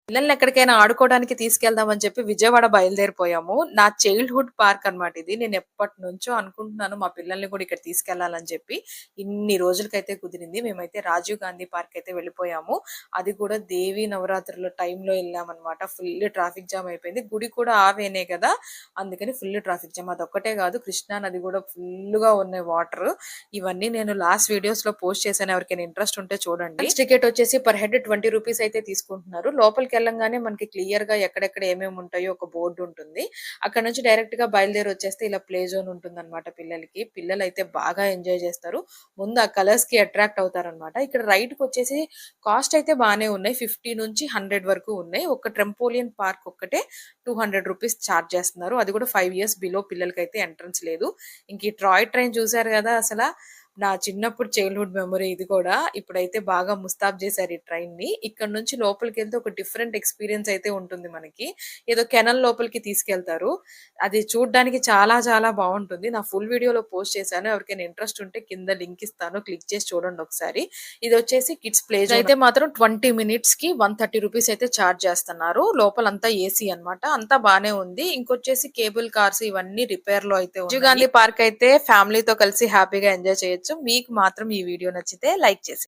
పిల్లల్ని ఎక్కడికైనా ఆడుకోవడానికి తీసుకెళ్దామని చెప్పి విజయవాడ బయలుదేరిపోయాము. నా చైల్డ్‌హుడ్ పార్క్ అన్నమాట ఇది. నేను ఎప్పటినుంచో అనుకుంటున్నాను మా పిల్లల్ని కూడా ఇక్కడ తీసుకెళ్లాలని చెప్పి. ఇన్ని రోజులకైతే కుదిరింది. మేమైతే రాజీవ్ గాంధీ పార్క్ అయితే వెళ్ళిపోయాము. అది కూడా దేవీ నవరాత్రుల టైంలో ఎళ్ళామన్నమాట. ఫుల్ ట్రాఫిక్ జామ్ అయిపోయింది. గుడి కూడా ఆ వేనే కదా! అందుకని ఫుల్ ట్రాఫిక్ జామ్. అదొక్కటే కాదు కృష్ణా నది కూడా ఫుల్‌గా ఉన్నాయి వాటరు. ఇవన్నీ నేను లాస్ట్ వీడియోస్‌లో పోస్ట్ చేశాను. ఎవరికైనా ఇంట్రెస్ట్ ఉంటే చూడండి. టికెట్ వచ్చేసి పర్ హెడ్ ₹20 అయితే తీసుకుంటున్నారు. లోపలికెళ్ళంగానే మనకి క్లియర్‌గా ఎక్కడెక్కడ ఏమేమి ఉంటాయో ఒక బోర్డ్ ఉంటుంది. అక్కడ నుంచి డైరెక్ట్‌గా బయలుదేరి వచ్చేస్తే ఇలా ప్లే జోన్ ఉంటుందన్నమాట పిల్లలకి. పిల్లలైతే బాగా ఎంజాయ్ చేస్తారు. ముందు ఆ కలర్స్‌కి అట్రాక్ట్ అవుతారన్నమాట. ఇక్కడ రైడ్‌కొచ్చేసి కాస్ట్ అయితే బానే ఉన్నాయి. 50 నుంచి 100 వరకు ఉన్నాయి. ఒక ట్రంపోలియన్ పార్క్ ఒక్కటే ₹200 చార్జ్ చేస్తున్నారు. అది కూడా 5 ఇయర్స్ బిలో పిల్లలకైతే ఎంట్రన్స్ లేదు. ఇంక ఈ టాయ్ ట్రైన్ చూసారు కదా! నా చిన్నప్పుడు చైల్డ్‌హుడ్ మెమరీ ఇది కూడా. ఇప్పుడైతే బాగా ముస్తాబు చేశారు ఈ ట్రైన్‌ని. ఇక్కడ నుంచి లోపలికెళ్తే ఒక డిఫరెంట్ ఎక్స్‌పీరియన్స్ అయితే ఉంటుంది మనకి. ఏదో కెనల్ లోపలికి తీసుకెళ్తారు. అది చూడ్డానికి చాలా చాలా బావుంటుంది. నా ఫుల్ వీడియోలో పోస్ట్ చేశాను. ఎవరికైనా ఇంట్రెస్ట్ ఉంటే కింద లింక్ ఇస్తాను. క్లిక్ చేసి చూడండి ఒకసారి. ఇదొచ్చేసి కిడ్స్ ప్లే జోన్. అయితే మాత్రం 20 మినిట్స్‌కి ₹130 అయితే చార్జ్ చేస్తున్నారు. లోపలంతా ఏసీ అన్నమాట. అంతా బానే ఉంది. ఇంకొచ్చేసి కేబుల్ కార్స్ ఇవన్నీ రిపేర్‌లో అయితే ఉన్నాయి. రాజీవ్ గాంధీ పార్క్ అయితే ఫ్యామిలీతో కలిసి హ్యాపీగా ఎంజాయ్ చేయొచ్చు. మీకు మాత్రం ఈ వీడియో నచ్చితే లైక్ చేసేయండి.